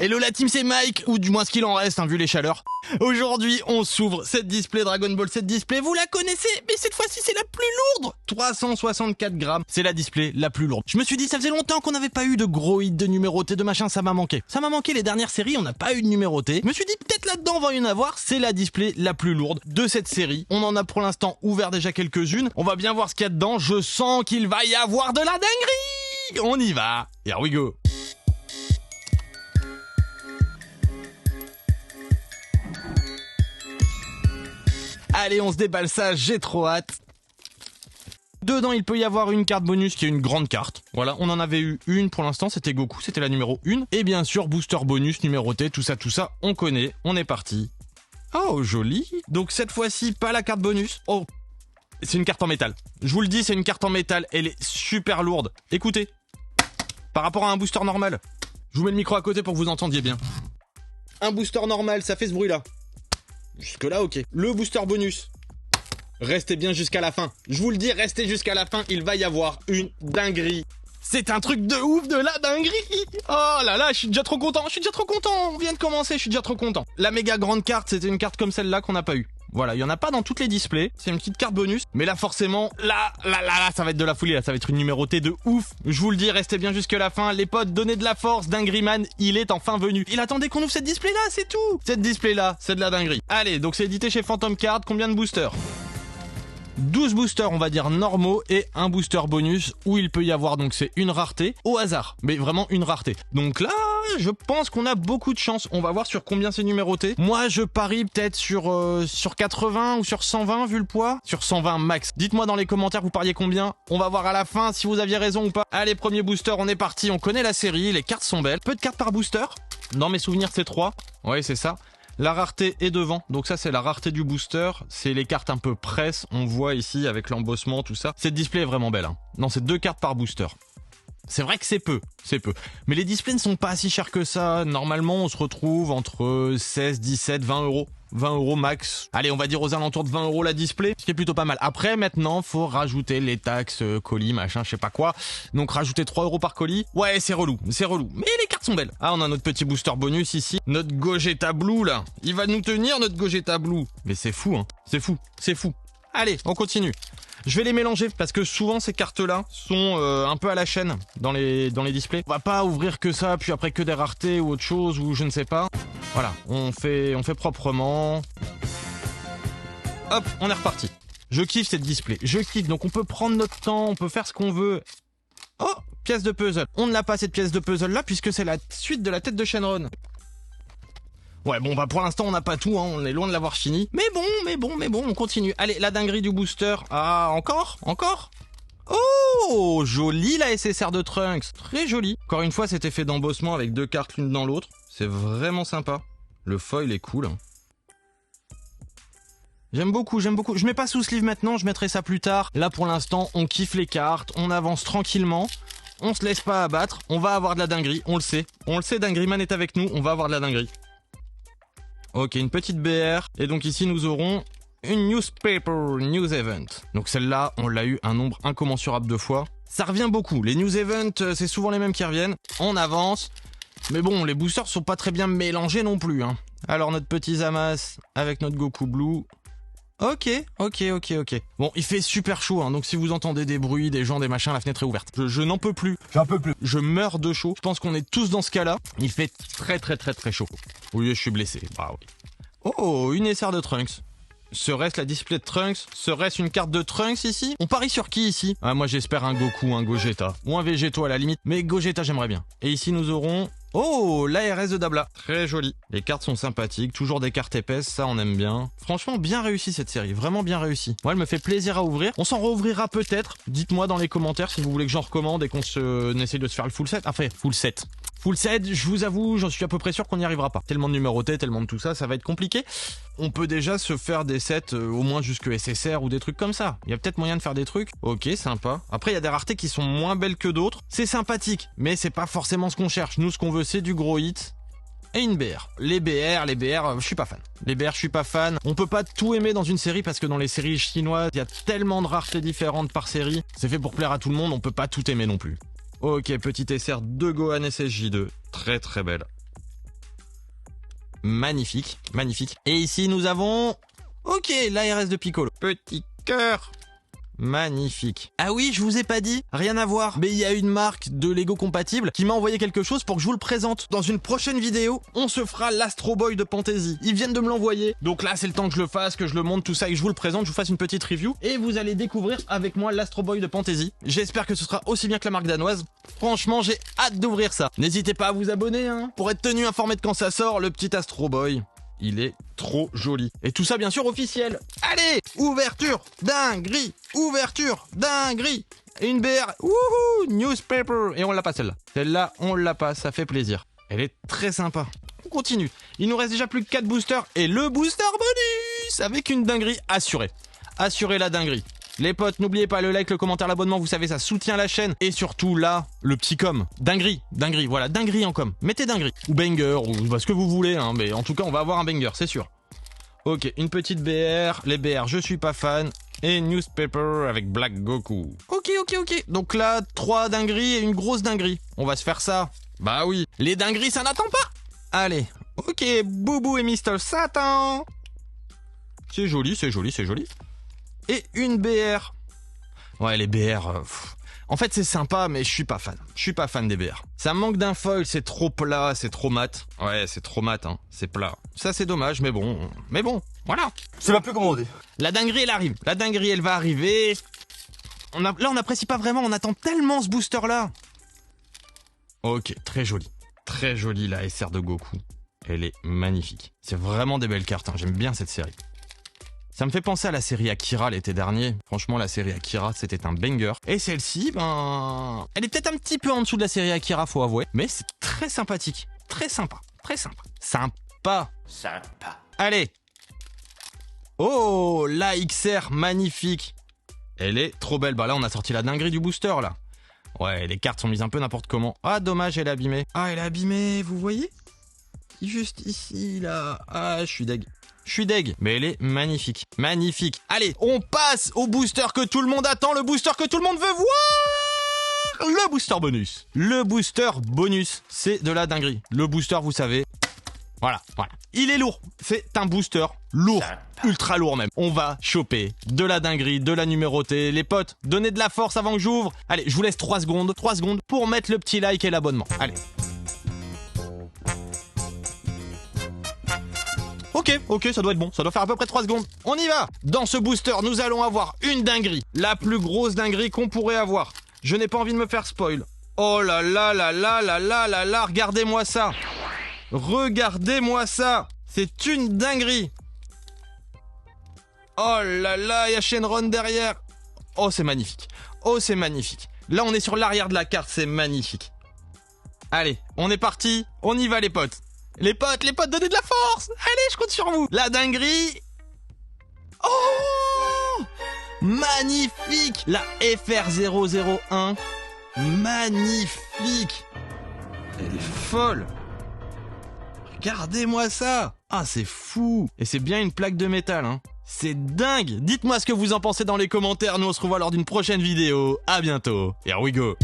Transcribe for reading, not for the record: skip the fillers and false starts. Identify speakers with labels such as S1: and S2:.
S1: Hello la team, c'est Mike, ou du moins ce qu'il en reste, hein, vu les chaleurs. Aujourd'hui, on s'ouvre cette display Dragon Ball, cette display, vous la connaissez, mais cette fois-ci, c'est la plus lourde. 364 grammes, c'est la display la plus lourde. Je me suis dit, ça faisait longtemps qu'on n'avait pas eu de gros hits, de numérotés, de machin, ça m'a manqué. Ça m'a manqué les dernières séries, on n'a pas eu de numérotés. Je me suis dit, peut-être là-dedans, on va y en avoir, c'est la display la plus lourde de cette série. On en a pour l'instant ouvert déjà quelques-unes. On va bien voir ce qu'il y a dedans, je sens qu'il va y avoir de la dinguerie. On y va, here we go. Allez, on se déballe ça, j'ai trop hâte. Dedans, il peut y avoir une carte bonus qui est une grande carte. Voilà, on en avait eu une pour l'instant, c'était Goku, c'était la numéro 1. Et bien sûr, booster bonus, numéroté, tout ça, on connaît, on est parti. Oh, joli. Donc cette fois-ci, pas la carte bonus. Oh, c'est une carte en métal. Je vous le dis, c'est une carte en métal, elle est super lourde. Écoutez, par rapport à un booster normal, je vous mets le micro à côté pour que vous entendiez bien. Un booster normal, ça fait ce bruit-là. Jusque là, ok. Le booster bonus. Restez bien jusqu'à la fin. Je vous le dis, restez jusqu'à la fin. Il va y avoir une dinguerie. C'est un truc de ouf, de la dinguerie. Oh là là, je suis déjà trop content. On vient de commencer, je suis déjà trop content. La méga grande carte, c'était une carte comme celle-là qu'on n'a pas eu. Voilà, il y en a pas dans toutes les displays. C'est une petite carte bonus. Mais là, forcément, là, ça va être de la folie. Là, ça va être une numérotée de ouf. Je vous le dis, restez bien jusque la fin. Les potes, donnez de la force. Dingryman, il est enfin venu. Il attendait qu'on ouvre cette display-là, c'est tout. Cette display-là, c'est de la dinguerie. Allez, donc c'est édité chez Phantom Card. Combien de boosters ? 12 boosters, on va dire normaux, et un booster bonus où il peut y avoir, donc c'est une rareté au hasard, mais vraiment une rareté. Donc là, je pense qu'on a beaucoup de chance. On va voir sur combien c'est numéroté. Moi, je parie peut-être sur 80 ou sur 120 vu le poids. Sur 120 max. Dites-moi dans les commentaires, vous pariez combien. On va voir à la fin si vous aviez raison ou pas. Allez, premier booster, on est parti. On connaît la série, les cartes sont belles. Peu de cartes par booster. Dans mes souvenirs, c'est 3. Ouais, c'est ça. La rareté est devant, donc ça c'est la rareté du booster, c'est les cartes un peu presse, on voit ici avec l'embossement, tout ça. Cette display est vraiment belle, hein. Non, c'est 2 cartes par booster. C'est vrai que c'est peu. Mais les displays ne sont pas si chers que ça. Normalement, on se retrouve entre 16, 17, 20 euros. 20 euros max. Allez, on va dire aux alentours de 20 euros la display, ce qui est plutôt pas mal. Après, maintenant, faut rajouter les taxes, colis, machin, je sais pas quoi. Donc, rajouter 3 euros par colis. Ouais, c'est relou. Mais les cartes sont belles. Ah, on a notre petit booster bonus ici. Notre Gogeta Blue, là. Il va nous tenir, notre Gogeta Blue. Mais c'est fou, hein. C'est fou. Allez, on continue. Je vais les mélanger parce que souvent ces cartes-là sont un peu à la chaîne dans les displays. On va pas ouvrir que ça, puis après que des raretés ou autre chose, ou je ne sais pas. Voilà, on fait proprement. Hop, on est reparti. Je kiffe cette display, donc on peut prendre notre temps, on peut faire ce qu'on veut. Oh, pièce de puzzle. On ne l'a pas cette pièce de puzzle là puisque c'est la suite de la tête de Shenron. Ouais, bon, bah pour l'instant on n'a pas tout, hein, on est loin de l'avoir fini. Mais bon, on continue. Allez, la dinguerie du booster. Ah, encore. Oh, joli la SSR de Trunks, très joli. Encore une fois, cet effet d'embossement avec 2 cartes l'une dans l'autre, c'est vraiment sympa. Le foil est cool. J'aime beaucoup. Je mets pas sous sleeve maintenant, je mettrai ça plus tard. Là pour l'instant, on kiffe les cartes, on avance tranquillement. On se laisse pas abattre, on va avoir de la dinguerie, on le sait. Dingryman est avec nous, on va avoir de la dinguerie. Ok, une petite BR. Et donc ici, nous aurons une Newspaper News Event. Donc celle-là, on l'a eu un nombre incommensurable de fois. Ça revient beaucoup. Les News Events, c'est souvent les mêmes qui reviennent. On avance. Mais bon, les boosters sont pas très bien mélangés non plus, hein. Alors, notre petit Zamasu avec notre Goku Blue. Ok. Bon, il fait super chaud, hein, donc si vous entendez des bruits, des gens, des machins, la fenêtre est ouverte. Je n'en peux plus. J'en peux plus. Je meurs de chaud. Je pense qu'on est tous dans ce cas-là. Il fait très chaud. Oui, je suis blessé. Bah oui. Oh, une SR de Trunks. Serait-ce la display de Trunks? Serait-ce une carte de Trunks ici? On parie sur qui ici? Ah, moi j'espère un Goku, un Gogeta. Ou un Végéto à la limite. Mais Gogeta j'aimerais bien. Et ici nous aurons... Oh, l'ARS de Dabla. Très joli. Les cartes sont sympathiques. Toujours des cartes épaisses, ça on aime bien. Franchement, bien réussi cette série. Vraiment bien réussi. Moi, elle me fait plaisir à ouvrir. On s'en rouvrira peut-être. Dites-moi dans les commentaires si vous voulez que j'en recommande et qu'on essaye de se faire le full set. Enfin, full set. Full set, je vous avoue, j'en suis à peu près sûr qu'on n'y arrivera pas. Tellement de numérotés, tellement de tout ça, ça va être compliqué. On peut déjà se faire des sets au moins jusque SSR ou des trucs comme ça. Il y a peut-être moyen de faire des trucs. Ok, sympa. Après, il y a des raretés qui sont moins belles que d'autres. C'est sympathique, mais c'est pas forcément ce qu'on cherche. Nous, ce qu'on veut, c'est du gros hit. Et une BR. Les BR, je suis pas fan. Les BR, je suis pas fan. On peut pas tout aimer dans une série parce que dans les séries chinoises, il y a tellement de raretés différentes par série. C'est fait pour plaire à tout le monde, on peut pas tout aimer non plus. Ok, petite SR de Gohan SSJ2. Très belle. magnifique, magnifique. Et ici, nous avons... Ok, l'ARS de Piccolo. Petit cœur. Magnifique. Ah oui, je vous ai pas dit, rien à voir. Mais il y a une marque de Lego compatible qui m'a envoyé quelque chose pour que je vous le présente. Dans une prochaine vidéo, on se fera l'Astro Boy de Fantasy. Ils viennent de me l'envoyer. Donc là, c'est le temps que je le fasse, que je le monte, tout ça, et que je vous le présente, je vous fasse une petite review. Et vous allez découvrir avec moi l'Astro Boy de Fantasy. J'espère que ce sera aussi bien que la marque danoise. Franchement, j'ai hâte d'ouvrir ça. N'hésitez pas à vous abonner, hein, pour être tenu informé de quand ça sort, le petit Astro Boy. Il est trop joli. Et tout ça, bien sûr, officiel. Allez, ouverture, dinguerie, ouverture, dinguerie. Et une BR, wouhou, newspaper. Et on l'a pas celle-là. Celle-là, on l'a pas, ça fait plaisir. Elle est très sympa. On continue. Il nous reste déjà plus que 4 boosters. Et le booster bonus avec une dinguerie assurée. Assurez la dinguerie. Les potes, n'oubliez pas le like, le commentaire, l'abonnement, vous savez, ça soutient la chaîne. Et surtout là, le petit com. Dinguerie, dinguerie, voilà, dinguerie en com. Mettez dinguerie. Ou banger, ou ce que vous voulez, hein, mais en tout cas, on va avoir un banger, c'est sûr. Ok, une petite BR. Les BR, je suis pas fan. Et newspaper avec Black Goku. Ok. Donc là, 3 dingueries et une grosse dinguerie. On va se faire ça. Bah oui. Les dingueries, ça n'attend pas. Allez. Ok, Boubou et Mr. Satan. C'est joli. Et une BR. Ouais, les BR... En fait, c'est sympa, mais je suis pas fan. Je suis pas fan des BR. Ça manque d'un foil, c'est trop plat, c'est trop mat. Ouais, c'est trop mat, hein. C'est plat. Ça, c'est dommage, mais bon, voilà.
S2: Je sais pas plus comment on dit.
S1: La dinguerie, elle arrive. La dinguerie, elle va arriver. Là, on n'apprécie pas vraiment, on attend tellement ce booster-là. Ok, très joli. Très joli, la SR de Goku. Elle est magnifique. C'est vraiment des belles cartes, hein. J'aime bien cette série. Ça me fait penser à la série Akira l'été dernier. Franchement, la série Akira, c'était un banger. Et celle-ci, ben... elle est peut-être un petit peu en dessous de la série Akira, faut avouer. Mais c'est très sympathique. Très sympa. Sympa. Allez. Oh, la XR, magnifique. Elle est trop belle. Bah là, on a sorti la dinguerie du booster, là. Ouais, les cartes sont mises un peu n'importe comment. Ah, dommage, elle est abîmée. Ah, elle est abîmée, vous voyez? Juste ici, là. Ah, je suis deg, mais elle est magnifique. Magnifique. Allez, on passe au booster que tout le monde attend, le booster que tout le monde veut voir. Le booster bonus. Le booster bonus, c'est de la dinguerie. Le booster, vous savez, voilà. Il est lourd. C'est un booster lourd. Ultra lourd même. On va choper de la dinguerie, de la numérotée. Les potes, donnez de la force avant que j'ouvre. Allez, je vous laisse 3 secondes pour mettre le petit like et l'abonnement. Allez. Ok, ça doit être bon. Ça doit faire à peu près 3 secondes. On y va. Dans ce booster, nous allons avoir une dinguerie. La plus grosse dinguerie qu'on pourrait avoir. Je n'ai pas envie de me faire spoil. Oh là là, regardez-moi ça. Regardez-moi ça. C'est une dinguerie. Oh là là, il y a Shenron derrière. Oh, c'est magnifique. Là, on est sur l'arrière de la carte, c'est magnifique. Allez, on est parti. On y va, les potes. Les potes, donnez de la force. Allez, je compte sur vous. La dinguerie. Oh, magnifique. La FR001. Magnifique. Elle est folle. Regardez-moi ça. Ah, c'est fou. Et c'est bien une plaque de métal, hein. C'est dingue. Dites-moi ce que vous en pensez dans les commentaires. Nous, on se revoit lors d'une prochaine vidéo. À bientôt. Here we go.